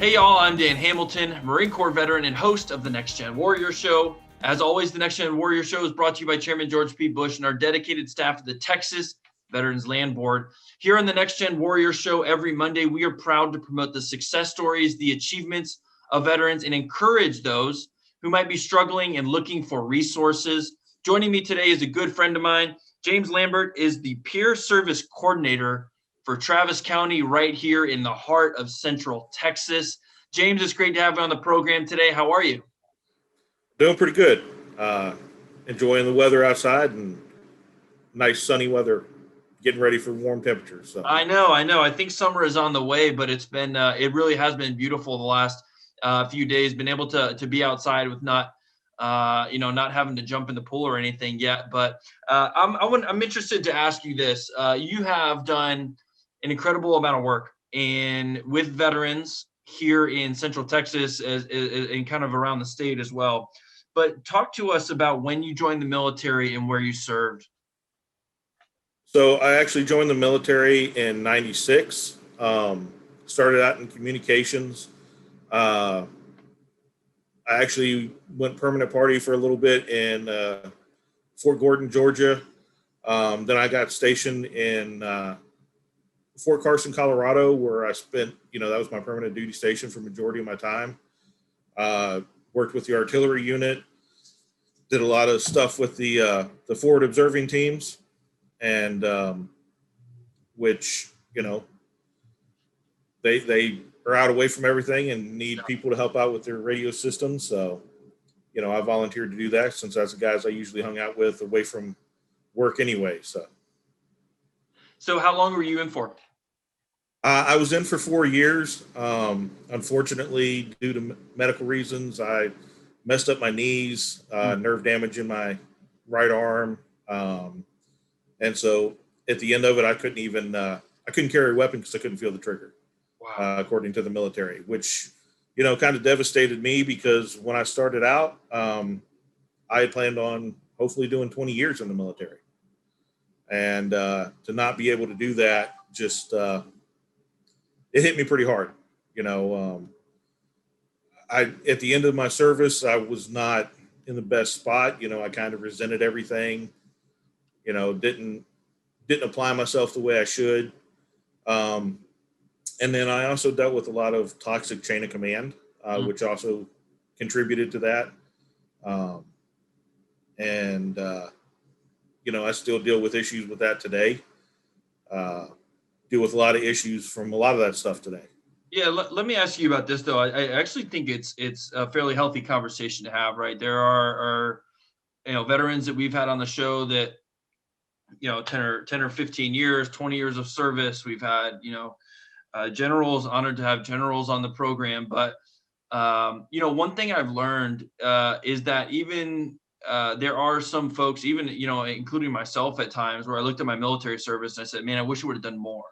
Hey y'all, I'm Dan Hamilton, Marine Corps veteran and host of the Next Gen Warrior Show. As always, the Next Gen Warrior Show is brought to you by Chairman George P. Bush and our dedicated staff of the Texas Veterans Land Board. Here on the Next Gen Warrior Show every Monday, we are proud to promote the success stories, the achievements of veterans, and encourage those who might be struggling and looking for resources. Joining me today is a good friend of mine. James Lambert is the Peer Service Coordinator for Travis County right here in the heart of Central Texas. James, it's great to have you on the program today. How are you? Doing pretty good. Enjoying the weather outside and nice sunny weather, getting ready for warm temperatures. So I know. I think summer is on the way, but it really has been beautiful the last few days. Been able to be outside with not having to jump in the pool or anything yet. But I'm interested to ask you this. You have done an incredible amount of work with veterans here in Central Texas and kind of around the state as well. But talk to us about when you joined the military and where you served. so I actually joined the military in '96. Started out in communications. Uh, I actually went permanent party for a little bit in Fort Gordon, Georgia. Then I got stationed in Fort Carson, Colorado, where I spent, that was my permanent duty station for majority of my time. Worked with the artillery unit, did a lot of stuff with the forward observing teams, and which they are out away from everything and need people to help out with their radio systems. So I volunteered to do that since that's the guys I usually hung out with away from work anyway. So how long were you in for? I was in for 4 years. Unfortunately, due to medical reasons, I messed up my knees, nerve damage in my right arm, and so at the end of it, I couldn't carry a weapon because I couldn't feel the trigger. Wow. According to the military, which kind of devastated me because when I started out, I had planned on hopefully doing 20 years in the military, and to not be able to do that just it hit me pretty hard. I at the end of my service, I was not in the best spot. I kind of resented everything. Didn't apply myself the way I should. And then I also dealt with a lot of toxic chain of command, which also contributed to that. And I still deal with issues with that today. Deal with a lot of issues from a lot of that stuff today. Yeah, let me ask you about this though. I actually think it's a fairly healthy conversation to have, right? There are veterans that we've had on the show that 10 or 15 years, 20 years of service. We've had generals, honored to have generals on the program. But one thing I've learned is that even there are some folks, even including myself at times, where I looked at my military service and I said, man, I wish I would have done more.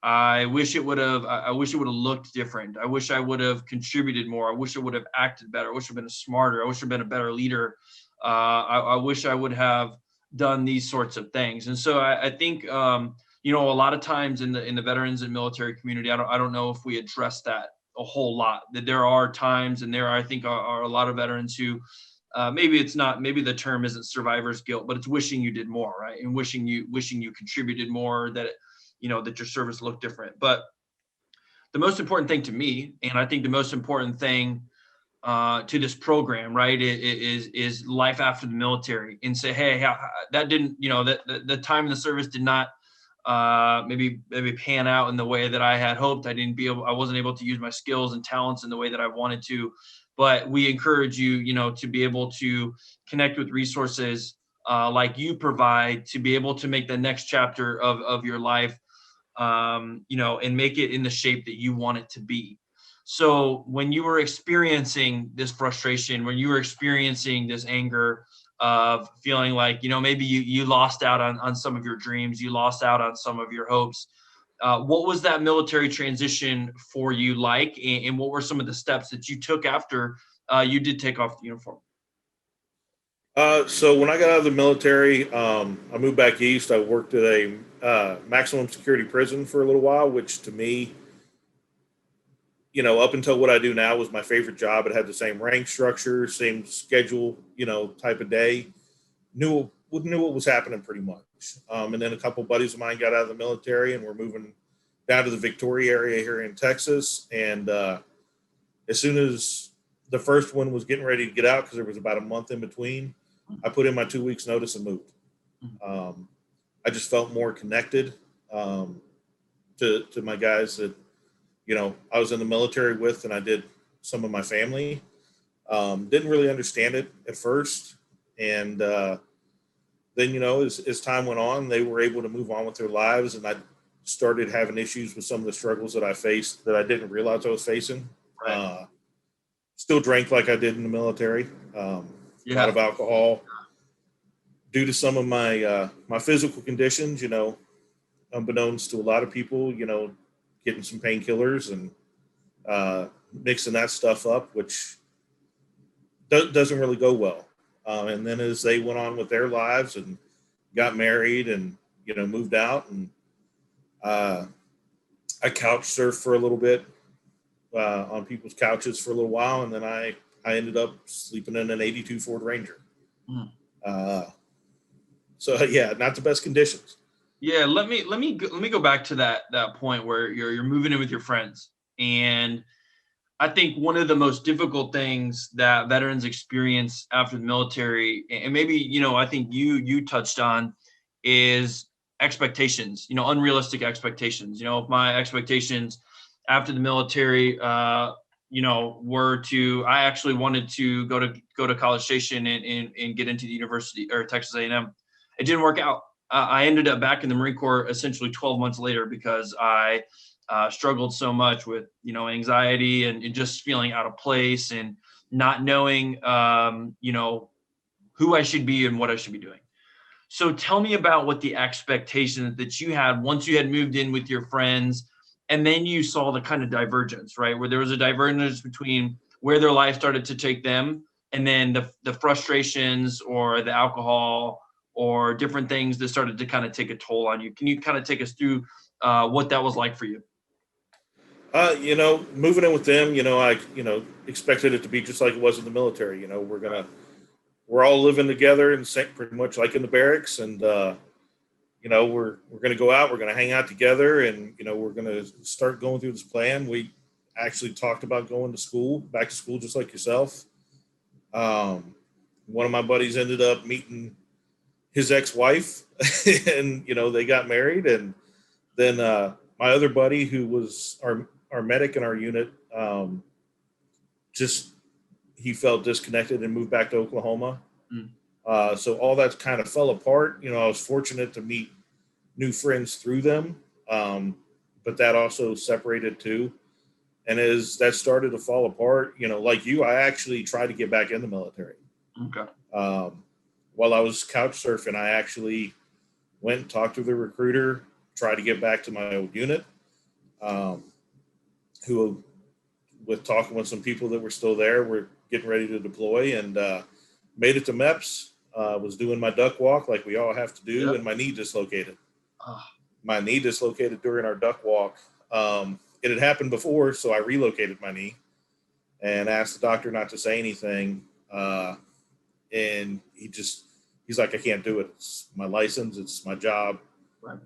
I wish it would have looked different. I wish I would have contributed more. I wish I would have acted better. I wish I'd been smarter. I wish I'd been a better leader. I wish I would have done these sorts of things. And so I think a lot of times in the veterans and military community, I don't know if we address that a whole lot. That there are times, and I think are a lot of veterans who maybe the term isn't survivor's guilt, but it's wishing you did more, right? And wishing you contributed more, that that your service looked different. But the most important thing to me, and I think the most important thing to this program, right, is life after the military, and say, hey, that didn't, that the time in the service did not maybe pan out in the way that I had hoped. I wasn't able to use my skills and talents in the way that I wanted to. But we encourage you, to be able to connect with resources like you provide, to be able to make the next chapter of your life, and make it in the shape that you want it to be. So when you were experiencing this frustration, when you were experiencing this anger of feeling like, maybe you lost out on some of your dreams, you lost out on some of your hopes, what was that military transition for you like? And what were some of the steps that you took after you did take off the uniform? So when I got out of the military, I moved back east. I worked at a maximum security prison for a little while, which to me up until what I do now was my favorite job. It had the same rank structure, same schedule, type of day. Knew what was happening pretty much. And then a couple buddies of mine got out of the military, and we're moving down to the Victoria area here in Texas. And as soon as the first one was getting ready to get out, because there was about a month in between, I put in my 2 weeks notice and moved. I just felt more connected to my guys that, I was in the military with, and I did some of my family. Didn't really understand it at first. And then, as time went on, they were able to move on with their lives. And I started having issues with some of the struggles that I faced that I didn't realize I was facing. Right. Still drank like I did in the military. A lot of alcohol. Due to some of my my physical conditions, unbeknownst to a lot of people, getting some painkillers and mixing that stuff up, which doesn't really go well. And then as they went on with their lives and got married and, moved out, and I couch surfed for a little bit on people's couches for a little while. And then I ended up sleeping in an 82 Ford Ranger. So yeah, not the best conditions. Yeah, let me go back to that point where you're moving in with your friends. And I think one of the most difficult things that veterans experience after the military, and maybe, I think you touched on, is expectations, unrealistic expectations. If my expectations after the military, I actually wanted to go to College Station and get into the university, or Texas A&M. It didn't work out. I ended up back in the Marine Corps essentially 12 months later because I struggled so much with, anxiety and just feeling out of place and not knowing, who I should be and what I should be doing. So tell me about what the expectations that you had once you had moved in with your friends, and then you saw the kind of divergence, right? Where there was a divergence between where their life started to take them, and then the frustrations or the alcohol or different things that started to kind of take a toll on you. Can you kind of take us through what that was like for you? Moving in with them, I, expected it to be just like it was in the military. We're all living together and pretty much like in the barracks. And, we're going to go out, we're going to hang out together, and, we're going to start going through this plan. We actually talked about going to school, back to school, just like yourself. One of my buddies ended up meeting his ex-wife and, they got married. And then, my other buddy, who was our medic in our unit, he felt disconnected and moved back to Oklahoma. So all that kind of fell apart. I was fortunate to meet new friends through them, but that also separated too. And as that started to fall apart, like you, I actually tried to get back in the military. Okay. While I was couch surfing, I actually went and talked to the recruiter, tried to get back to my old unit, who, with talking with some people that were still there, were getting ready to deploy, and made it to MEPS. Was doing my duck walk like we all have to do. Yep. And my knee dislocated. My knee dislocated during our duck walk. It had happened before, so I relocated my knee and asked the doctor not to say anything. And he's like, I can't do it. It's my license. It's my job. Right.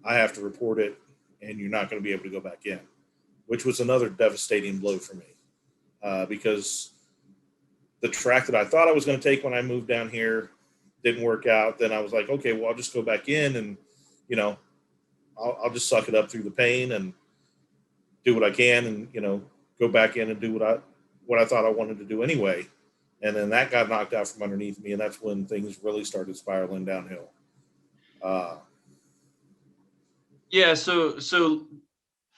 I have to report it, and you're not going to be able to go back in, which was another devastating blow for me, because the track that I thought I was going to take when I moved down here didn't work out. Then I was like, okay, well, I'll just go back in and, I'll just suck it up through the pain and do what I can and, go back in and do what I thought I wanted to do anyway. And then that got knocked out from underneath me. And that's when things really started spiraling downhill. Yeah. So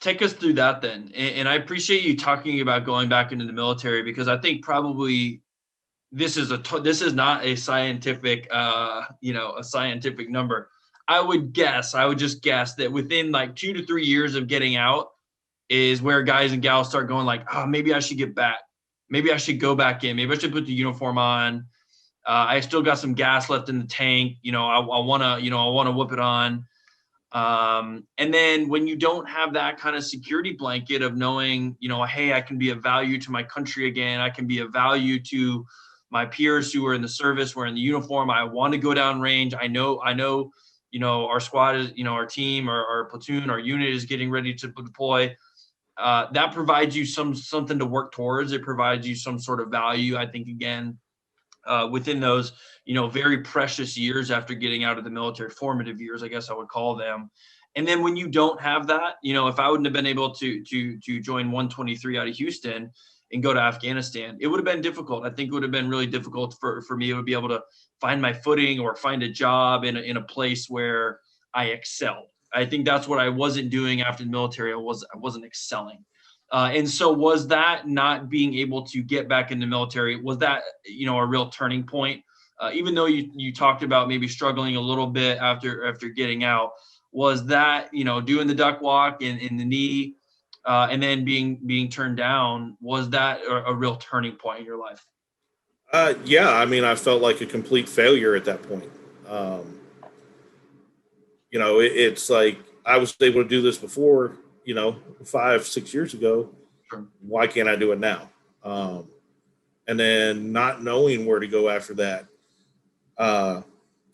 take us through that then. And I appreciate you talking about going back into the military, because I think probably this is not a scientific, a scientific number. I would just guess that within like 2 to 3 years of getting out is where guys and gals start going like, maybe I should get back. Maybe I should go back in. Maybe I should put the uniform on. I still got some gas left in the tank. I want to whip it on. And then when you don't have that kind of security blanket of knowing, hey, I can be of value to my country again, I can be of value to my peers who are in the service, we're in the uniform, I want to go down range. I know, our squad is, our team, our platoon, our unit is getting ready to deploy. That provides you something to work towards. It provides you some sort of value, I think, again, within those, very precious years after getting out of the military, formative years, I guess I would call them. And then when you don't have that, if I wouldn't have been able to join 123 out of Houston and go to Afghanistan, it would have been difficult. I think it would have been really difficult for me to be able to find my footing or find a job in a place where I excelled. I think that's what I wasn't doing after the military. I wasn't excelling. And so was that not being able to get back in the military, was that, a real turning point? Even though you talked about maybe struggling a little bit after getting out, was that, doing the duck walk in the knee, and then being turned down, was that a real turning point in your life? Yeah, I mean, I felt like a complete failure at that point. Um, it's like I was able to do this before, 5, 6 years ago. Sure. Why can't I do it now? And then not knowing where to go after that. Uh,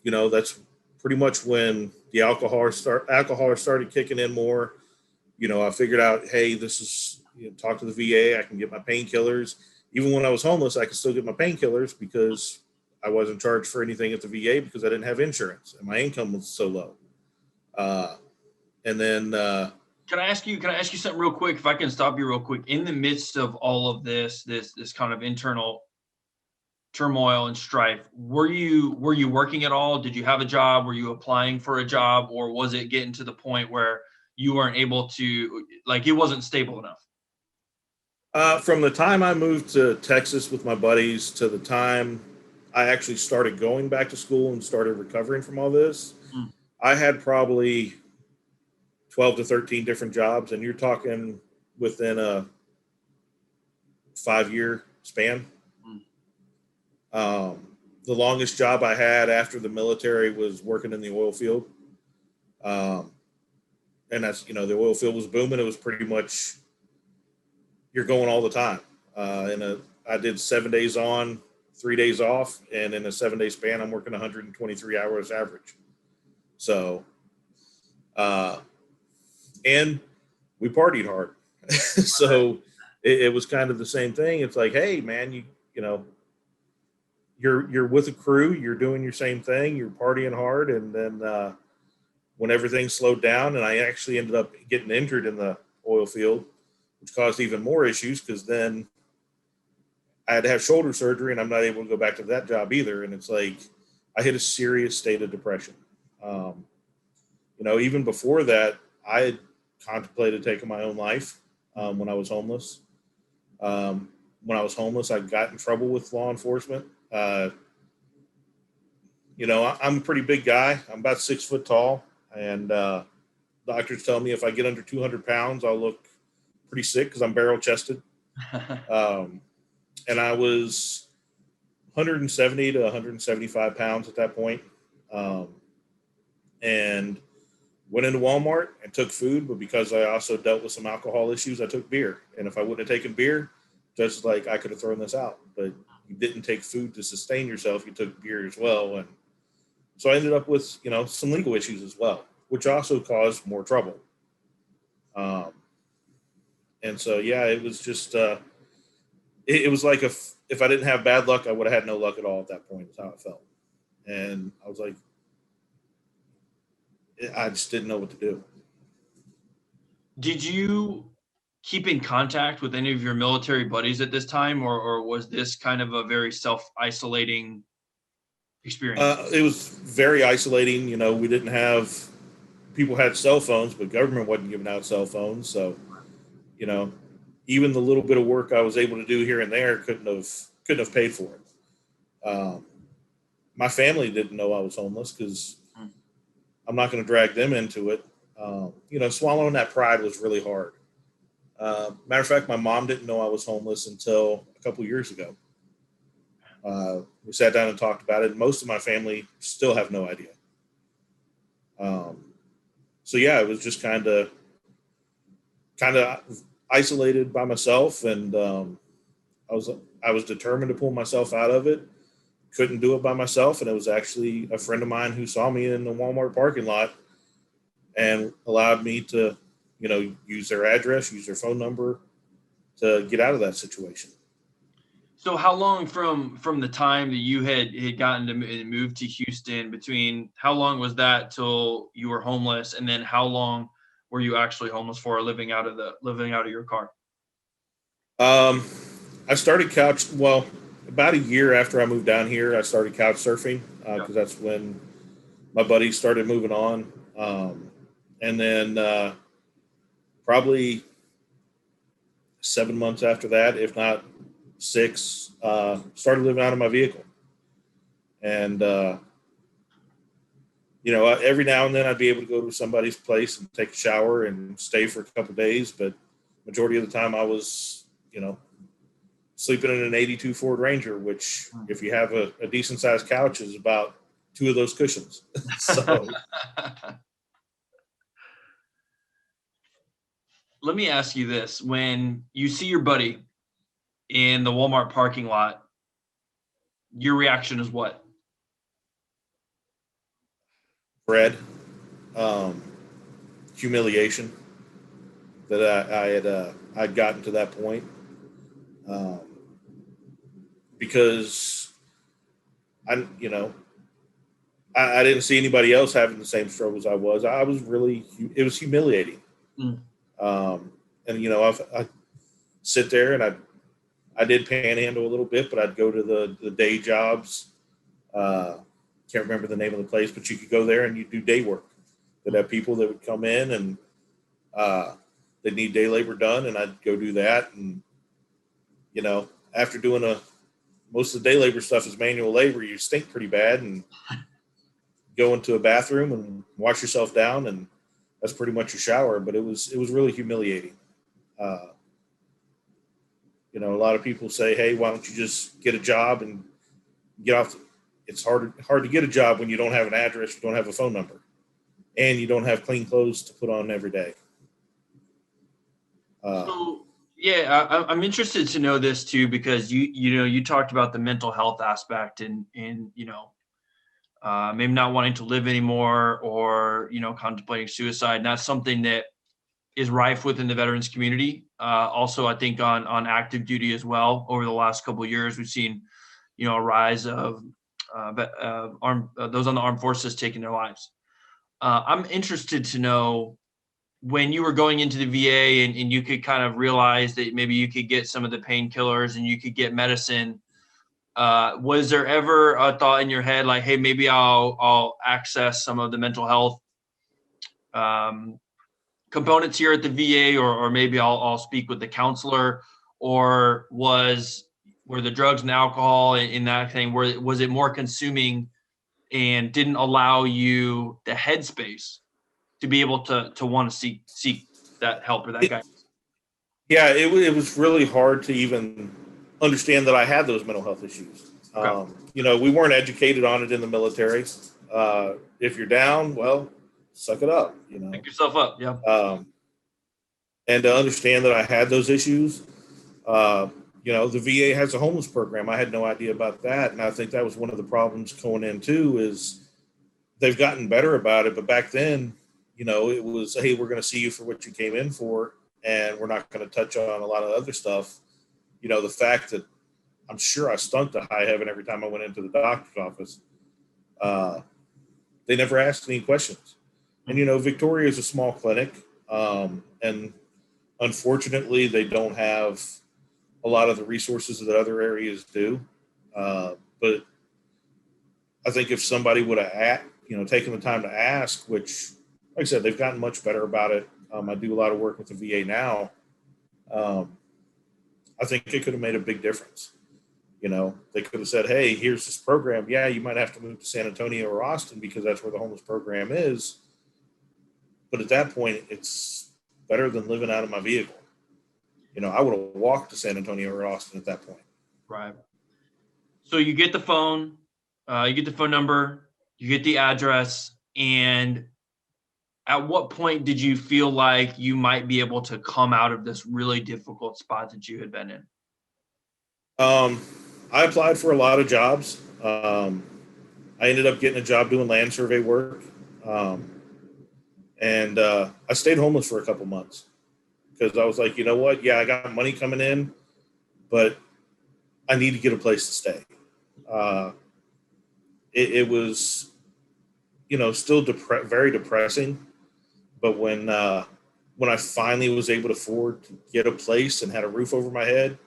that's pretty much when the alcohol started kicking in more. I figured out, hey, this is, talk to the VA. I can get my painkillers. Even when I was homeless, I could still get my painkillers because I wasn't charged for anything at the VA because I didn't have insurance and my income was so low. And then, Can I ask you something real quick? If I can stop you real quick, in the midst of all of this kind of internal turmoil and strife, were you working at all? Did you have a job? Were you applying for a job, or was it getting to the point where you weren't able to, like, it wasn't stable enough? from the time I moved to Texas with my buddies to the time I actually started going back to school and started recovering from all this, Mm. I had probably 12 to 13 different jobs. And you're talking within a 5 year span. Mm. The longest job I had after the military was working in the oil field. Um, and that's, the oil field was booming. It was pretty much, you're going all the time. I did 7 days on, 3 days off. And in a 7 day span, I'm working 123 hours average. So, and we partied hard. So it was kind of the same thing. It's like, hey man, you know, you're with a crew, you're doing your same thing, you're partying hard. And then, when everything slowed down and I actually ended up getting injured in the oil field, which caused even more issues because then I had to have shoulder surgery and I'm not able to go back to that job either. And it's like, I hit a serious state of depression. Um, even before that, I had contemplated taking my own life when I was homeless. I got in trouble with law enforcement. I'm a pretty big guy. I'm about 6 foot tall. And doctors tell me if I get under 200 pounds, I'll look pretty sick because I'm barrel chested. And I was 170 to 175 pounds at that point. And went into Walmart and took food, but because I also dealt with some alcohol issues, I took beer. And if I wouldn't have taken beer, just like I could have thrown this out, but you didn't take food to sustain yourself. You took beer as well. And so I ended up with, some legal issues as well, which also caused more trouble. Um, and so, yeah, it was just, it was like if I didn't have bad luck, I would have had no luck at all at that point is how it felt. And I was like, I just didn't know what to do. Did you keep in contact with any of your military buddies at this time, or was this kind of a very self-isolating experience? It was very isolating. We didn't have, people had cell phones, but government wasn't giving out cell phones. So, you know, even the little bit of work I was able to do here and there couldn't have paid for it. My family didn't know I was homeless because Mm. I'm not going to drag them into it. Swallowing that pride was really hard. Matter of fact, my mom didn't know I was homeless until a couple years ago. We sat down and talked about it. Most of my family still have no idea. so yeah, it was just kind of isolated by myself, and I was I was determined to pull myself out of it. Couldn't do it by myself, and it was actually a friend of mine who saw me in the Walmart parking lot and allowed me to, use their address, use their phone number to get out of that situation. So how long from the time that you had gotten to and moved to Houston, between how long was that till you were homeless, and then how long were you actually homeless for, living out of your car? Um, I started about a year after I moved down here. I started couch surfing Yeah. because that's when my buddies started moving on, and then probably 7 months after that, if not six, started living out of my vehicle. And every now and then I'd be able to go to somebody's place and take a shower and stay for a couple of days, but majority of the time I was, sleeping in an 82 Ford Ranger, which if you have a decent sized couch is about two of those cushions. So Let me ask you this. When you see your buddy in the Walmart parking lot, your reaction is what? bread, um, humiliation that I'd gotten to that point, um, because I didn't see anybody else having the same struggles I was. It was humiliating. Mm. And I sit there and I did panhandle a little bit, but I'd go to the day jobs. Can't remember the name of the place, but you could go there and you do day work. They'd have people that would come in and they'd need day labor done, and I'd go do that. And after doing most of the day labor stuff is manual labor, you stink pretty bad, and go into a bathroom and wash yourself down, and that's pretty much your shower. But it was really humiliating. A lot of people say, "Hey, why don't you just get a job and get off?" It's hard to get a job when you don't have an address, you don't have a phone number, and you don't have clean clothes to put on every day. So yeah, I'm interested to know this too, because you talked about the mental health aspect, and maybe not wanting to live anymore, or contemplating suicide. And that's something that is rife within the veterans community. Also, I think on active duty as well. Over the last couple of years, we've seen a rise of those on the armed forces taking their lives. I'm interested to know, when you were going into the VA, and you could kind of realize that maybe you could get some of the painkillers and you could get medicine. Was there ever a thought in your head like, hey, maybe I'll access some of the mental health um, components here at the VA, or maybe I'll speak with the counselor? Or were the drugs and alcohol in that thing, was it more consuming and didn't allow you the headspace to be able to want to seek that help or that It, guidance? yeah, it was really hard to even understand that I had those mental health issues. Okay. We weren't educated on it in the military. If you're down, well, suck it up. Pick yourself up. Yeah. And to understand that I had those issues, the VA has a homeless program. I had no idea about that, and I think that was one of the problems going in too. Is they've gotten better about it, but back then, it was, hey, we're going to see you for what you came in for, and we're not going to touch on a lot of other stuff. The fact that I'm sure I stunk to high heaven every time I went into the doctor's office. They never asked any questions. And, Victoria is a small clinic. And unfortunately, they don't have a lot of the resources that other areas do. But I think if somebody would have, taken the time to ask, which, like I said, they've gotten much better about it. I do a lot of work with the VA now. I think it could have made a big difference. They could have said, hey, here's this program. Yeah, you might have to move to San Antonio or Austin because that's where the homeless program is. But at that point, it's better than living out of my vehicle. I would have walked to San Antonio or Austin at that point. Right. So you get the phone, you get the phone number, you get the address, and at what point did you feel like you might be able to come out of this really difficult spot that you had been in? I applied for a lot of jobs. I ended up getting a job doing land survey work. Um, and I stayed homeless for a couple months because I was like, you know what? Yeah, I got money coming in, but I need to get a place to stay. Uh, it was, still very depressing. But when I finally was able to afford to get a place and had a roof over my head,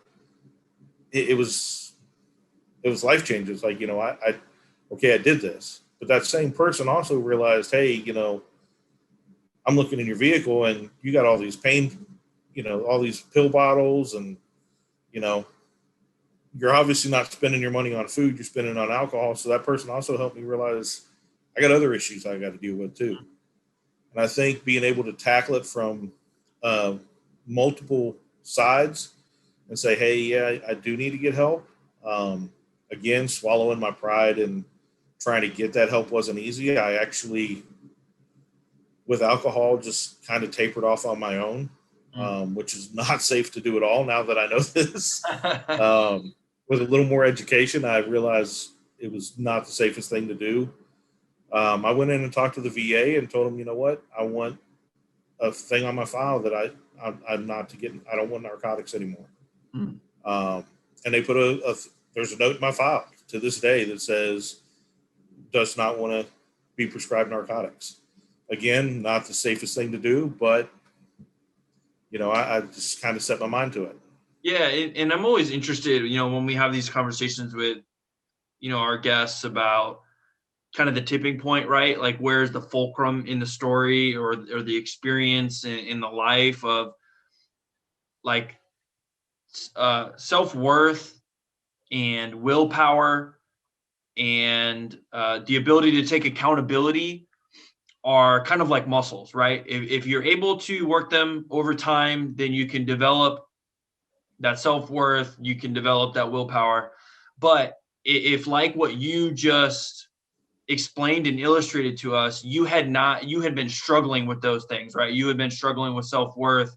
it was life changing. It's like, okay, I did this. But that same person also realized, hey, I'm looking in your vehicle and you got all these all these pill bottles, and you know, you're obviously not spending your money on food, you're spending it on alcohol. So that person also helped me realize I got other issues I got to deal with too. And I think being able to tackle it from uh, multiple sides and say, hey, yeah, I do need to get help. Um, Again, swallowing my pride and trying to get that help wasn't easy. I actually, with alcohol, just kind of tapered off on my own, which is not safe to do at all now that I know this. With a little more education, I realized it was not the safest thing to do. I went in and talked to the VA and told them, you know what, I want a thing on my file that I'm not to get. I don't want narcotics anymore. Mm. And they put there's a note in my file to this day that says does not want to be prescribed narcotics. Again, not the safest thing to do, but I just kind of set my mind to it. Yeah, and I'm always interested, when we have these conversations with, our guests about kind of the tipping point, right? Like, where's the fulcrum in the story or the experience in the life of like self-worth and willpower and the ability to take accountability are kind of like muscles, right? If you're able to work them over time, then you can develop that self-worth, you can develop that willpower. But if like what you just explained and illustrated to us, you had been struggling with those things, right? You had been struggling with self-worth,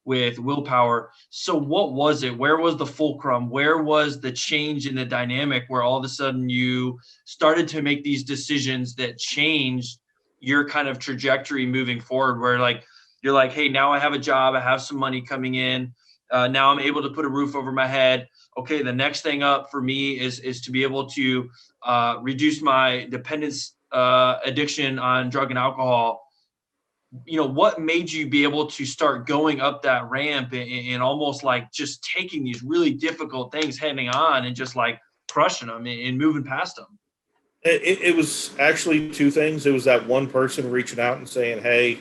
with willpower. So what was it? Where was the fulcrum? Where was the change in the dynamic where all of a sudden you started to make these decisions that changed your kind of trajectory moving forward, where like you're like, hey, now I have a job, I have some money coming in, now I'm able to put a roof over my head. Okay, the next thing up for me is to be able to reduce my dependence addiction on drug and alcohol. What made you be able to start going up that ramp and almost like just taking these really difficult things heading on and just like crushing them and moving past them? It was actually two things. It was that one person reaching out and saying, hey,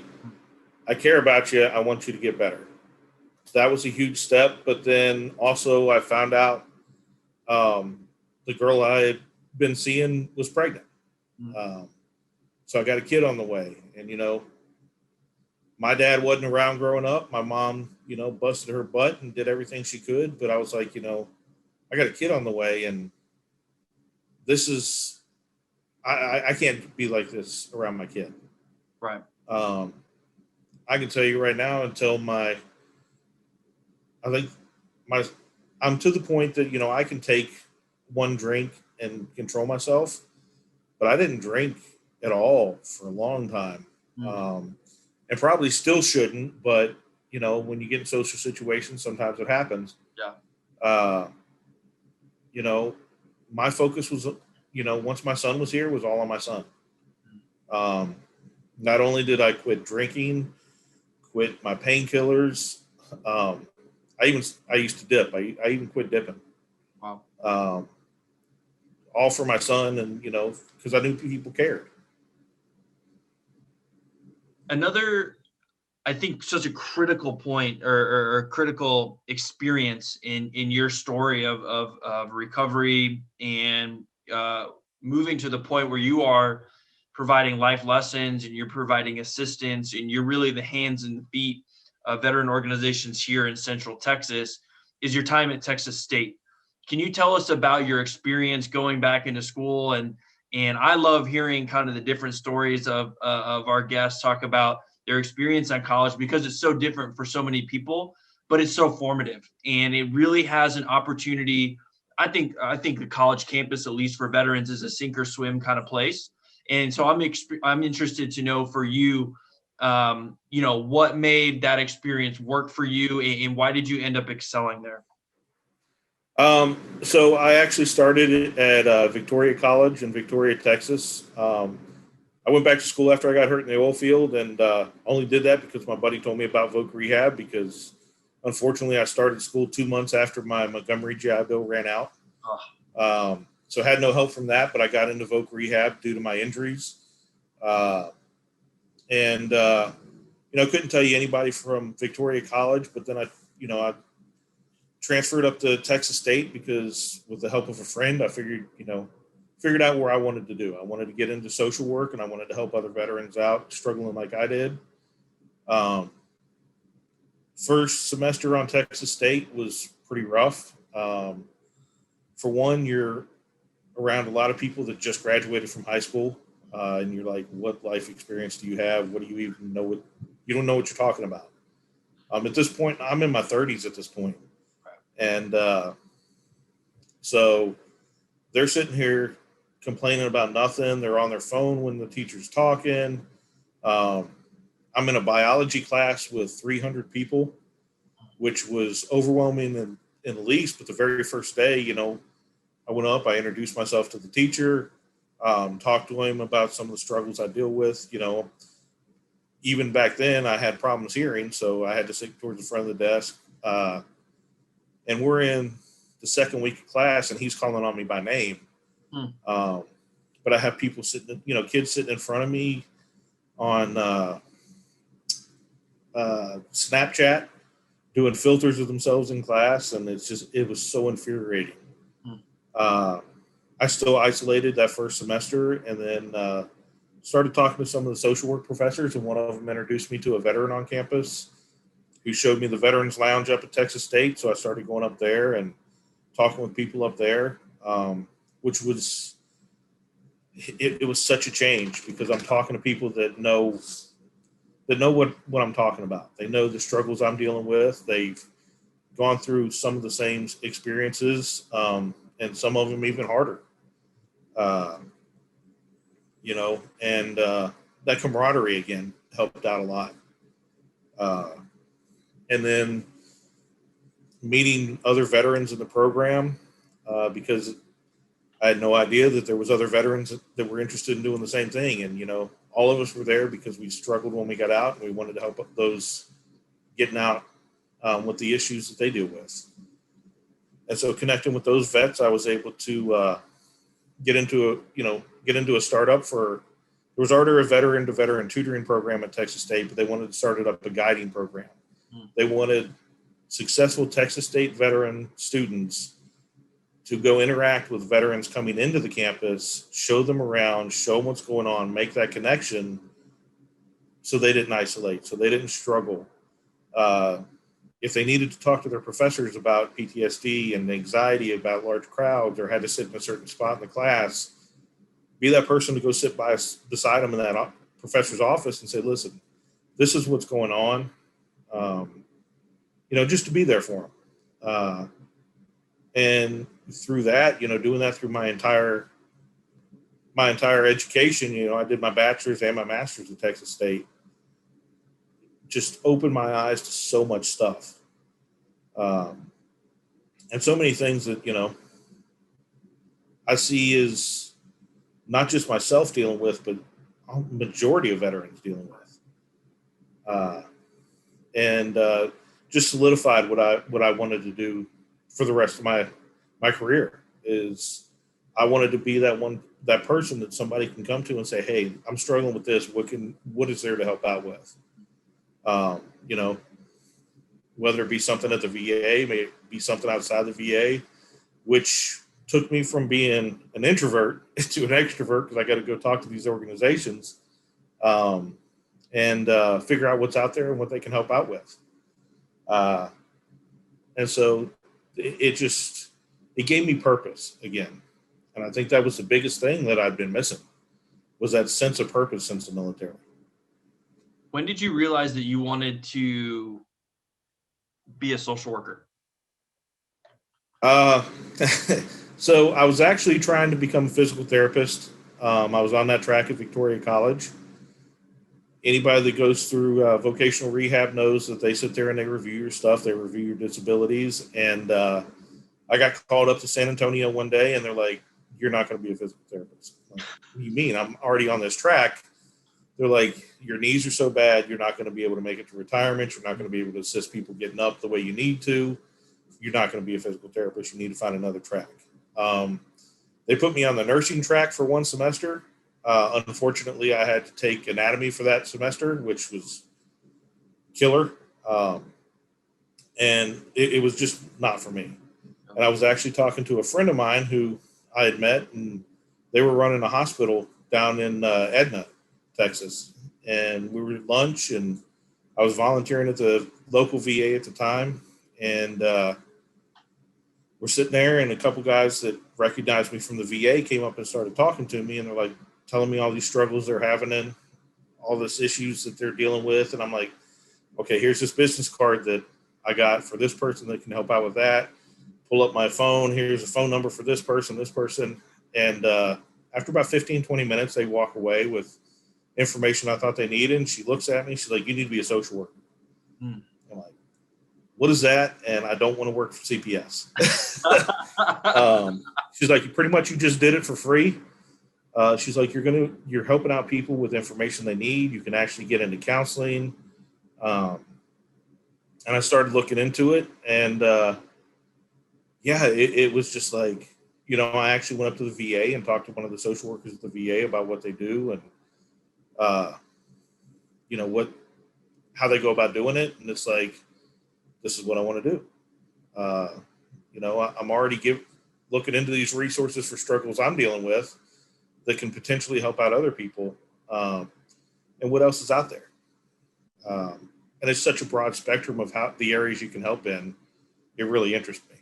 I care about you. I want you to get better. So that was a huge step. But then also I found out the girl I had been seeing was pregnant. Um, so I got a kid on the way. And, my dad wasn't around growing up. My mom, busted her butt and did everything she could. But I was like, I got a kid on the way, and this is, I can't be like this around my kid. Right. Um, I can tell you right now, I think my, I'm to the point that, I can take one drink and control myself, but I didn't drink at all for a long time. And probably still shouldn't, but when you get in social situations, sometimes it happens. Yeah. Uh, my focus was, once my son was here, was all on my son. Um, Not only did I quit drinking, quit my painkillers, um, I used to dip. I even quit dipping. Wow. All for my son, and because I knew people cared. Another, I think, such a critical point or critical experience in your story of recovery and moving to the point where you are providing life lessons and you're providing assistance and you're really the hands and feet of veteran organizations here in Central Texas is your time at Texas State. Can you tell us about your experience going back into school? And I love hearing kind of the different stories of our guests talk about their experience on college, because it's so different for so many people, but it's so formative, and it really has an opportunity. I think the college campus, at least for veterans, is a sink or swim kind of place. And so I'm interested to know for you, what made that experience work for you, and why did you end up excelling there? So I actually started at Victoria College in Victoria, Texas. I went back to school after I got hurt in the oil field, and only did that because my buddy told me about Voc Rehab, because unfortunately I started school 2 months after my Montgomery GI Bill ran out. So I had no help from that, but I got into Voc Rehab due to my injuries. And couldn't tell you anybody from Victoria College, but then I transferred up to Texas State because with the help of a friend, I figured out where I wanted to do. I wanted to get into social work, and I wanted to help other veterans out struggling like I did. First semester on Texas State was pretty rough. For one, you're around a lot of people that just graduated from high school, and you're like, what life experience do you have? What do you even know? You don't know what you're talking about. At this point, I'm in my 30s at this point. And so they're sitting here complaining about nothing. They're on their phone when the teacher's talking. I'm in a biology class with 300 people, which was overwhelming in the least. But the very first day, I went up, I introduced myself to the teacher, talked to him about some of the struggles I deal with. Even back then I had problems hearing, so I had to sit towards the front of the desk. And we're in the second week of class, and he's calling on me by name. But I have people sitting, kids sitting in front of me on Snapchat doing filters of themselves in class, and it was so infuriating. I still isolated that first semester, and then started talking to some of the social work professors, and one of them introduced me to a veteran on campus who showed me the Veterans Lounge up at Texas State. So I started going up there and talking with people up there, which was it was such a change, because I'm talking to people that know what I'm talking about. They know the struggles I'm dealing with. They've gone through some of the same experiences, and some of them even harder. And that camaraderie again helped out a lot. And then meeting other veterans in the program, because I had no idea that there was other veterans that were interested in doing the same thing. And, all of us were there because we struggled when we got out, and we wanted to help those getting out with the issues that they deal with. And so connecting with those vets, I was able to get into a startup there was already a veteran to veteran tutoring program at Texas State, but they wanted to start it up a guiding program. They wanted successful Texas State veteran students to go interact with veterans coming into the campus, show them around, show them what's going on, make that connection, so they didn't isolate, so they didn't struggle. If they needed to talk to their professors about PTSD and anxiety about large crowds, or had to sit in a certain spot in the class, be that person to go sit beside them in that professor's office and say, listen, this is what's going on. Just to be there for them. And through that, doing that through my entire education, I did my bachelor's and my master's at Texas State, just opened my eyes to so much stuff. And so many things that, I see as not just myself dealing with, but a majority of veterans dealing with. And just solidified what I wanted to do for the rest of my career. Is I wanted to be that person that somebody can come to and say, hey, I'm struggling with this. What is there to help out with? Whether it be something at the VA, may it be something outside the VA, which took me from being an introvert to an extrovert, because I got to go talk to these organizations and figure out what's out there and what they can help out with. And so it gave me purpose again. And I think that was the biggest thing that I'd been missing, was that sense of purpose since the military. When did you realize that you wanted to be a social worker? Uh, so I was actually trying to become a physical therapist. I was on that track at Victoria College. Anybody that goes through vocational rehab knows that they sit there and they review your stuff, they review your disabilities. And I got called up to San Antonio one day and they're like, "You're not going to be a physical therapist." I'm like, "What do you mean? I'm already on this track." They're like, "Your knees are so bad, you're not going to be able to make it to retirement. You're not going to be able to assist people getting up the way you need to. You're not going to be a physical therapist. You need to find another track." Um, they put me on the nursing track for one semester. Unfortunately, I had to take anatomy for that semester, which was killer. And it was just not for me. And I was actually talking to a friend of mine who I had met, and they were running a hospital down in Edna, Texas. And we were at lunch, and I was volunteering at the local VA at the time. And we're sitting there, and a couple guys that recognized me from the VA came up and started talking to me, and they're like telling me all these struggles they're having and all this issues that they're dealing with. And I'm like, okay, here's this business card that I got for this person that can help out with that. Pull up my phone. Here's a phone number for this person. And after about 15, 20 minutes, they walk away with information I thought they needed. And she looks at me. She's like, "You need to be a social worker." Hmm. I'm like, "What is that?" And I don't want to work for CPS. She's like, "Pretty much you just did it for free." She's like, "You're helping out people with information they need. You can actually get into counseling." And I started looking into it, and yeah, it was just like, I actually went up to the VA and talked to one of the social workers at the VA about what they do and uh, what how they go about doing it, and it's like, this is what I want to do. Uh, I'm already looking into these resources for struggles I'm dealing with that can potentially help out other people, and what else is out there. And it's such a broad spectrum of how the areas you can help in. It really interests me.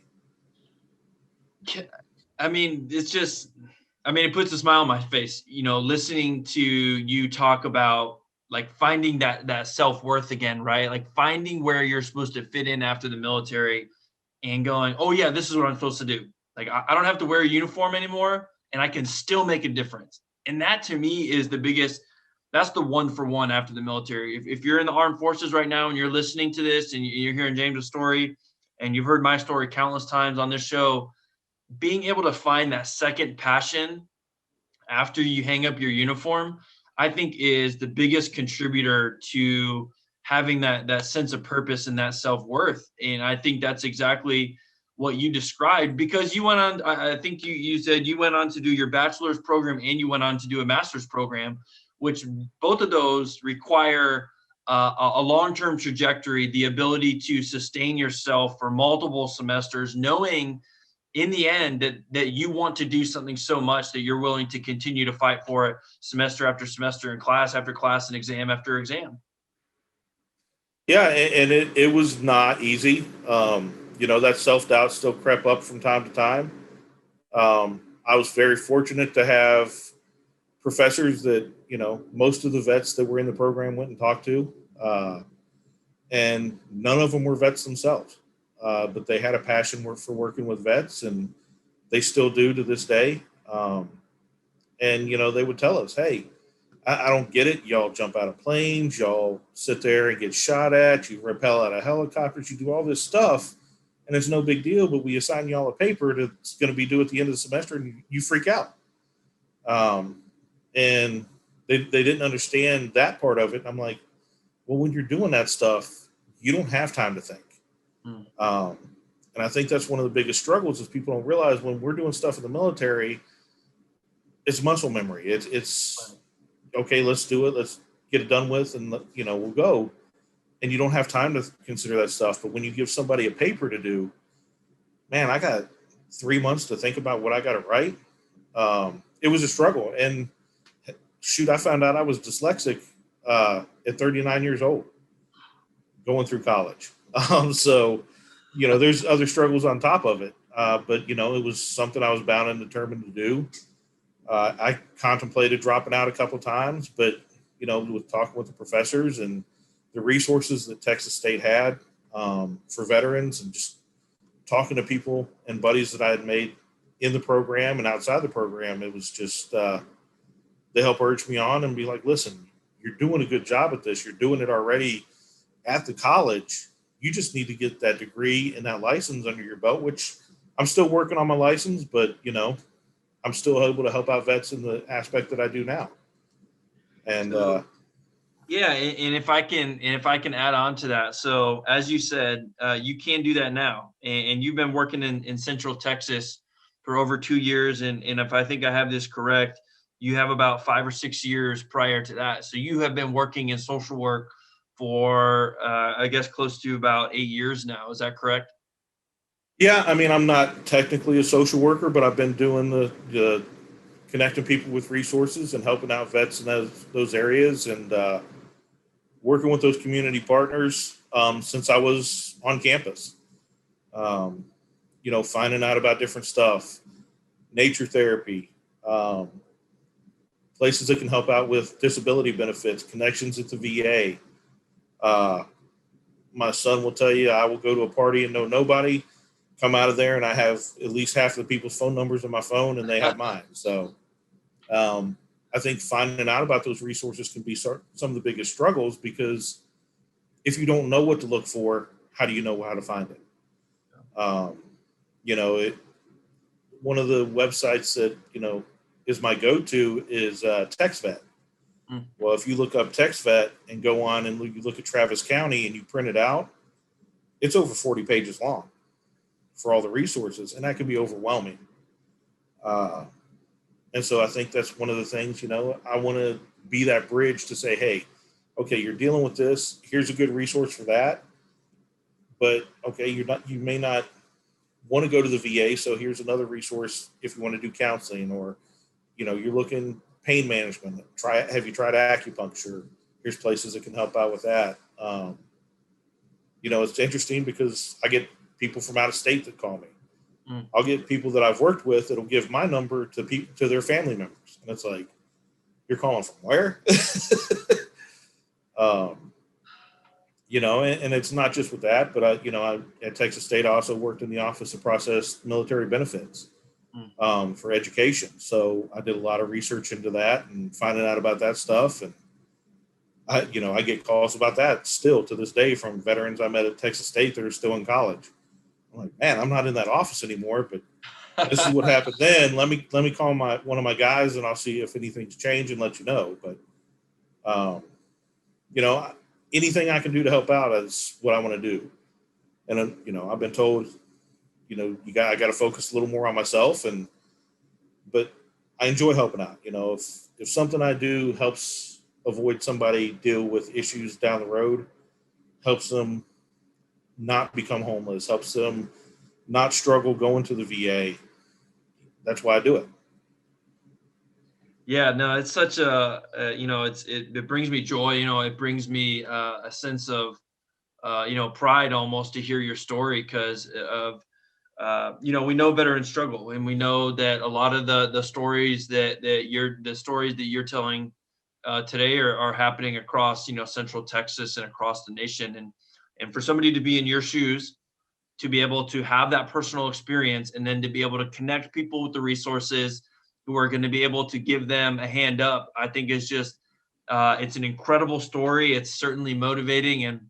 I mean, it puts a smile on my face, listening to you talk about like finding that self-worth again, right? Like finding where you're supposed to fit in after the military and going, "Oh yeah, this is what I'm supposed to do. Like I don't have to wear a uniform anymore and I can still make a difference." And that to me is that's the one for one after the military. If you're in the armed forces right now and you're listening to this and you're hearing James' story and you've heard my story countless times on this show, being able to find that second passion after you hang up your uniform, I think is the biggest contributor to having that sense of purpose and that self-worth. And I think that's exactly what you described, because you went on, I think you said you went on to do your bachelor's program and you went on to do a master's program, which both of those require a long-term trajectory, the ability to sustain yourself for multiple semesters, knowing in the end that you want to do something so much that you're willing to continue to fight for it semester after semester and class after class and exam after exam. Yeah, and it was not easy. That self doubt still crept up from time to time. I was very fortunate to have professors that, most of the vets that were in the program went and talked to, and none of them were vets themselves. But they had a passion for working with vets, and they still do to this day. And, they would tell us, "Hey, I don't get it. Y'all jump out of planes, y'all sit there and get shot at, you rappel out of helicopters, you do all this stuff, and it's no big deal, but we assign y'all a paper that's going to be due at the end of the semester, and you freak out." And they didn't understand that part of it. And I'm like, well, when you're doing that stuff, you don't have time to think. Mm. And I think that's one of the biggest struggles is people don't realize when we're doing stuff in the military, it's muscle memory. It's okay, let's do it. Let's get it done with, and we'll go. And you don't have time to consider that stuff. But when you give somebody a paper to do, man, I got 3 months to think about what I got to write. It was a struggle. And shoot, I found out I was dyslexic at 39 years old, going through college. So, there's other struggles on top of it. But, it was something I was bound and determined to do. I contemplated dropping out a couple times, but with talking with the professors and the resources that Texas State had for veterans, and just talking to people and buddies that I had made in the program and outside the program. It was just, they help urge me on and be like, listen, you're doing a good job at this. You're doing it already at the college. You just need to get that degree and that license under your belt, which I'm still working on my license, but I'm still able to help out vets in the aspect that I do now. And yeah, and if I can add on to that, so as you said, you can do that now, and you've been working in Central Texas for over 2 years, and if I think I have this correct, you have about 5 or 6 years prior to that. So you have been working in social work for I guess close to about 8 years now. Is that correct? yeah, I mean, I'm not technically a social worker, but I've been doing the connecting people with resources and helping out vets in those areas, and working with those community partners since I was on campus. Um, finding out about different stuff, nature therapy, places that can help out with disability benefits, connections at the VA. Uh, my son will tell you, I will go to a party and know nobody, come out of there, and I have at least half of the people's phone numbers on my phone, and they have mine. So I think finding out about those resources can be some of the biggest struggles, because if you don't know what to look for, how do you know how to find it? One of the websites that, is my go-to is TextVet. Mm. Well, if you look up TextVet and go on and you look at Travis County and you print it out, it's over 40 pages long for all the resources, and that can be overwhelming. And so I think that's one of the things, I want to be that bridge to say, hey, okay, you're dealing with this. Here's a good resource for that. But okay, you may not want to go to the VA. So here's another resource if you want to do counseling, or, you're looking pain management. Have you tried acupuncture? Here's places that can help out with that. It's interesting because I get people from out of state that call me. Mm. I'll get people that I've worked with that'll give my number to their family members. And it's like, you're calling from where? And it's not just with that, but I at Texas State, I also worked in the Office of Processed Military Benefits for education. So I did a lot of research into that and finding out about that stuff. And I get calls about that still to this day from veterans I met at Texas State that are still in college. I'm like, man, I'm not in that office anymore, but this is what happened then. Let me call one of my guys, and I'll see if anything's changed and let you know. But anything I can do to help out is what I want to do. And I've been told, I got to focus a little more on myself, but I enjoy helping out. If something I do helps avoid somebody deal with issues down the road, helps them not become homeless, helps them not struggle going to the VA, that's why I do it. Yeah, no, it's such it brings me joy. It brings me a sense of pride almost to hear your story, because of we know veterans struggle, and we know that a lot of the stories that you're telling today are happening across Central Texas and across the nation, and for somebody to be in your shoes, to be able to have that personal experience, and then to be able to connect people with the resources who are going to be able to give them a hand up, I think is just it's an incredible story. It's certainly motivating, and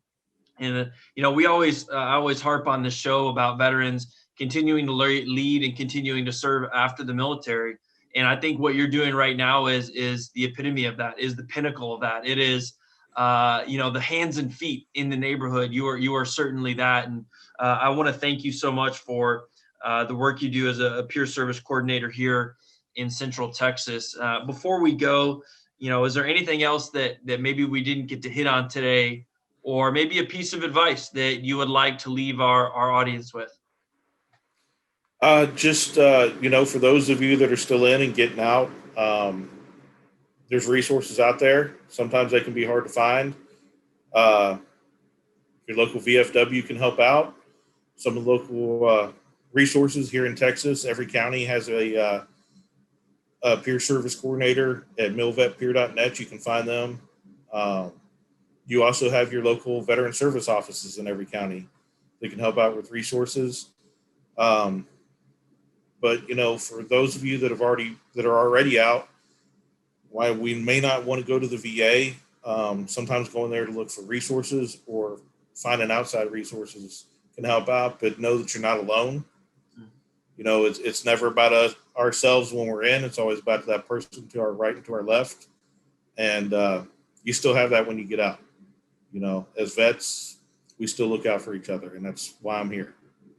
we always I always harp on this show about veterans continuing to lead and continuing to serve after the military. And I think what you're doing right now is the epitome of that, is the pinnacle of that. It is the hands and feet in the neighborhood. You are certainly that. And I want to thank you so much for the work you do as a peer service coordinator here in Central Texas. Before we go, is there anything else that maybe we didn't get to hit on today, or maybe a piece of advice that you would like to leave our audience with? For those of you that are still in and getting out, there's resources out there. Sometimes they can be hard to find. Uh, your local VFW can help out. Some of the local resources here in Texas, every county has a peer service coordinator at millvetpeer.net. You can find them. You also have your local veteran service offices in every county that can help out with resources. But for those of you that are already out, why we may not want to go to the VA, sometimes going there to look for resources or finding outside resources can help out, but know that you're not alone. It's never about ourselves when we're in. It's always about that person to our right and to our left. And you still have that when you get out. As vets, we still look out for each other, and that's why I'm here.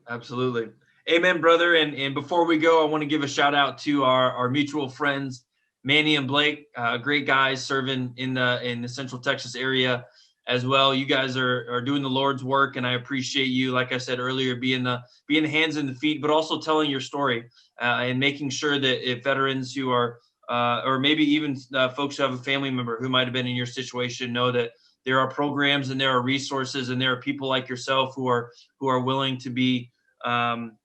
Absolutely. Amen, brother. And before we go, I want to give a shout out to our mutual friends, Manny and Blake, great guys serving in the Central Texas area as well. You guys are doing the Lord's work, and I appreciate you, like I said earlier, being the hands and the feet, but also telling your story and making sure that if veterans who are, or maybe even folks who have a family member who might have been in your situation, know that there are programs and there are resources and there are people like yourself who are willing to be, an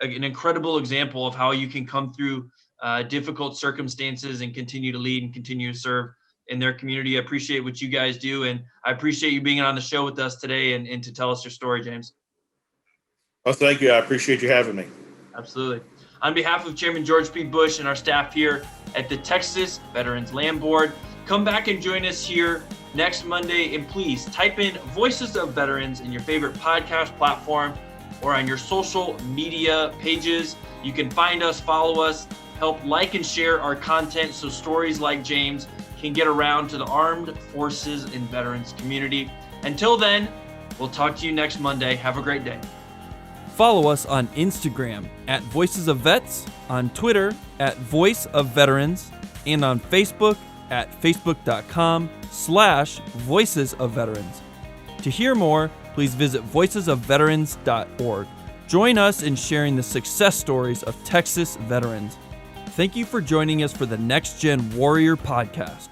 incredible example of how you can come through difficult circumstances and continue to lead and continue to serve in their community. I appreciate what you guys do, and I appreciate you being on the show with us today and to tell us your story, James. Oh, thank you. I appreciate you having me. Absolutely. On behalf of Chairman George P. Bush and our staff here at the Texas Veterans Land Board, come back and join us here next Monday, and please type in Voices of Veterans in your favorite podcast platform or on your social media pages. You can find us, follow us, help like and share our content so stories like James can get around to the armed forces and veterans community. Until then, we'll talk to you next Monday. Have a great day. Follow us on Instagram at Voices of Vets, on Twitter at Voice of Veterans, and on Facebook at facebook.com/Voices of Veterans. To hear more, please visit voicesofveterans.org. Join us in sharing the success stories of Texas veterans. Thank you for joining us for the Next Gen Warrior podcast.